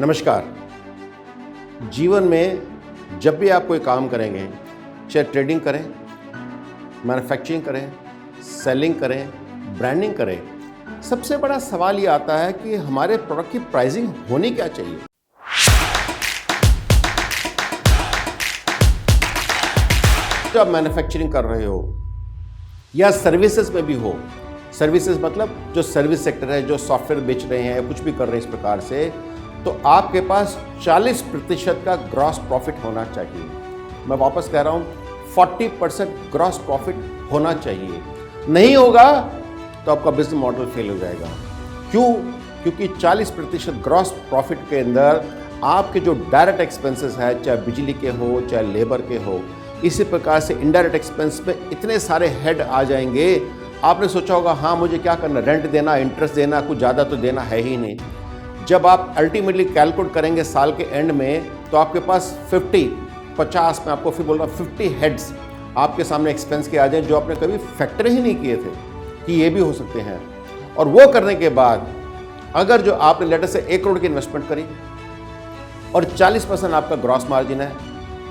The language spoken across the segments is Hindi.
नमस्कार। जीवन में जब भी आप कोई काम करेंगे, चाहे ट्रेडिंग करें, मैन्युफैक्चरिंग करें, सेलिंग करें, ब्रांडिंग करें, सबसे बड़ा सवाल ये आता है कि हमारे प्रोडक्ट की प्राइसिंग होनी क्या चाहिए। जब आप मैन्युफैक्चरिंग कर रहे हो या सर्विसेज में भी हो, सर्विसेज मतलब जो सर्विस सेक्टर है, जो सॉफ्टवेयर बेच रहे हैं, कुछ भी कर रहे हैं इस प्रकार से, तो आपके पास 40% का ग्रॉस प्रॉफिट होना चाहिए। मैं वापस कह रहा हूँ 40% ग्रॉस प्रॉफिट होना चाहिए। नहीं होगा तो आपका बिजनेस मॉडल फेल हो जाएगा। क्यों? क्योंकि 40% ग्रॉस प्रॉफिट के अंदर आपके जो डायरेक्ट एक्सपेंसेस है, चाहे बिजली के हो, चाहे लेबर के हो, इसी प्रकार से इनडायरेक्ट एक्सपेंस में इतने सारे हेड आ जाएंगे। आपने सोचा होगा हाँ मुझे क्या करना, रेंट देना, इंटरेस्ट देना, कुछ ज़्यादा तो देना है ही नहीं। जब आप अल्टीमेटली कैलकुलेट करेंगे साल के एंड में, तो आपके पास 50 में आपको फिर बोल रहा 50 हेड्स आपके सामने एक्सपेंस के आ जाए जो आपने कभी फैक्टर ही नहीं किए थे कि ये भी हो सकते हैं। और वो करने के बाद अगर जो आपने लेटर से 1 करोड़ की इन्वेस्टमेंट करी और 40% आपका ग्रॉस मार्जिन है,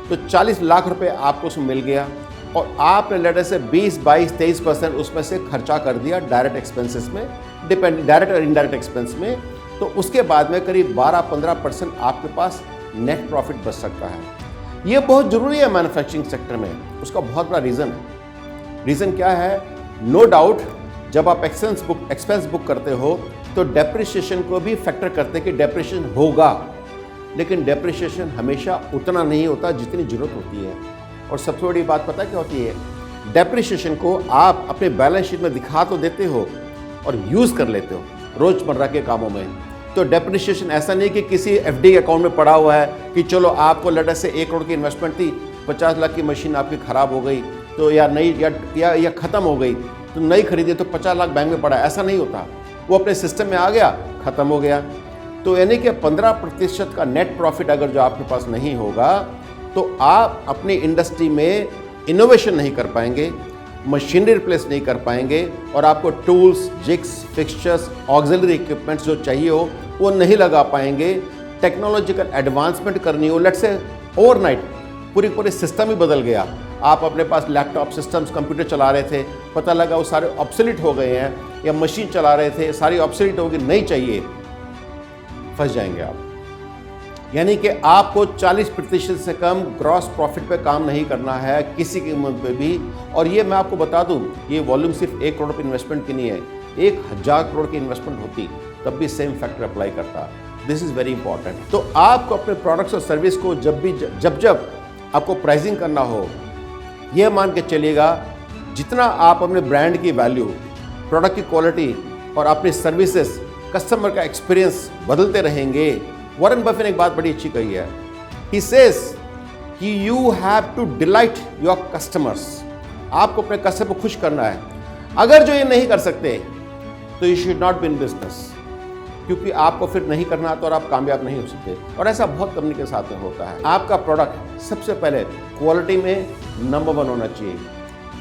तो 40 लाख रुपए आपको उसमें मिल गया और आपने लेटर से 20, 22, 23% उसमें से खर्चा कर दिया डायरेक्ट एक्सपेंसेस में, डायरेक्ट और इनडायरेक्ट एक्सपेंस में। तो उसके बाद में करीब 12-15% आपके पास नेट प्रॉफिट बच सकता है। ये बहुत ज़रूरी है मैन्युफैक्चरिंग सेक्टर में। उसका बहुत बड़ा रीज़न है। रीज़न क्या है? नो डाउट जब आप एक्सपेंस बुक करते हो तो डेप्रिसिएशन को भी फैक्टर करते हैं कि डेप्रिसिएशन होगा, लेकिन डेप्रिसिएशन हमेशा उतना नहीं होता जितनी ज़रूरत होती है। और सबसे बड़ी बात पता क्या होती है? डेप्रिसिएशन को आप अपने बैलेंस शीट में दिखा तो देते हो और यूज़ कर लेते हो रोज़मर्रा के कामों में। तो डेप्रिसिएशन ऐसा नहीं कि किसी एफडी अकाउंट में पड़ा हुआ है कि चलो आपको लेटर से 1 करोड़ की इन्वेस्टमेंट थी, 50 लाख की मशीन आपकी ख़राब हो गई तो या नई या ख़त्म हो गई तो नई खरीदी तो 50 लाख बैंक में पड़ा। ऐसा नहीं होता। वो अपने सिस्टम में आ गया, ख़त्म हो गया। तो यानी कि 15% का नेट प्रॉफिट अगर जो आपके पास नहीं होगा तो आप अपनी इंडस्ट्री में इनोवेशन नहीं कर पाएंगे, मशीनरी रिप्लेस नहीं कर पाएंगे और आपको tools, jigs, fixtures, auxiliary equipments जो चाहिए हो वो नहीं लगा पाएंगे। टेक्नोलॉजिकल एडवांसमेंट करनी हो, लेट्स से ओवरनाइट पूरी सिस्टम ही बदल गया। आप अपने पास लैपटॉप सिस्टम्स, कंप्यूटर चला रहे थे, पता लगा वो सारे ऑब्सोलीट हो गए हैं, या मशीन चला रहे थे सारी ऑब्सोलीट होगी, नहीं चाहिए, फंस जाएंगे आप। यानी कि आपको 40% से कम ग्रॉस प्रॉफिट पे काम नहीं करना है किसी कीमत पे भी। और ये मैं आपको बता दूं, ये वॉल्यूम सिर्फ 1 करोड़ की इन्वेस्टमेंट की नहीं है। 1000 करोड़ की इन्वेस्टमेंट होती तब भी सेम फैक्टर अप्लाई करता। This is very important. तो आपको अपने प्रोडक्ट्स और सर्विस को जब आपको प्राइसिंग करना हो, ये मान के चलिएगा जितना आप अपने ब्रांड की वैल्यू, प्रोडक्ट की क्वालिटी और अपनी सर्विसेज, कस्टमर का एक्सपीरियंस बदलते रहेंगे। वॉरेन बफेट ने एक बात बड़ी अच्छी कही है। ही सेज कि you have to delight your customers. आपको अपने कस्टमर को खुश करना है। अगर जो ये नहीं कर सकते तो you should not be in business, क्योंकि आपको फिर नहीं करना तो और आप कामयाब नहीं हो सकते। और ऐसा बहुत कंपनी के साथ में होता है। आपका प्रोडक्ट सबसे पहले क्वालिटी में नंबर 1 होना चाहिए।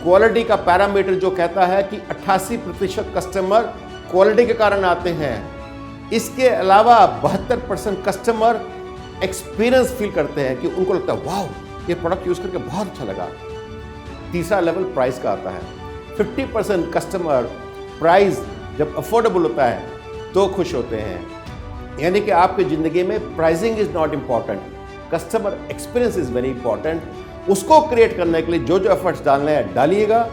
क्वालिटी का पैरामीटर जो कहता है कि 88% कस्टमर क्वालिटी के कारण आते हैं। इसके अलावा 72% कस्टमर एक्सपीरियंस फील करते हैं कि उनको लगता है वाह ये प्रोडक्ट यूज़ करके बहुत अच्छा लगा। तीसरा लेवल प्राइस का आता है। 50% कस्टमर प्राइस जब अफोर्डेबल होता है तो खुश होते हैं। यानी कि आपकी ज़िंदगी में pricing is not important, customer experience is very important. उसको क्रिएट करने के लिए जो एफर्ट्स डालने हैं डालिएगा।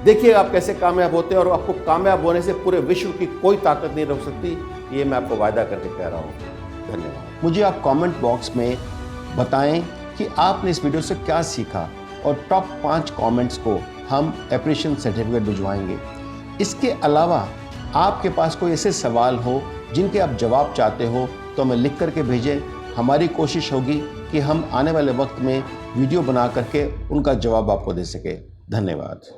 देखिए आप कैसे कामयाब होते हैं और आपको कामयाब होने से पूरे विश्व की कोई ताकत नहीं रोक सकती। ये मैं आपको वायदा करके कह रहा हूँ। धन्यवाद। मुझे आप कमेंट बॉक्स में बताएं कि आपने इस वीडियो से क्या सीखा और टॉप 5 कमेंट्स को हम एप्रिशिएशन सर्टिफिकेट भिजवाएंगे। इसके अलावा आपके पास कोई ऐसे सवाल हो जिनके आप जवाब चाहते हो तो हमें लिख करके भेजें। हमारी कोशिश होगी कि हम आने वाले वक्त में वीडियो बना करके उनका जवाब आपको दे सके। धन्यवाद।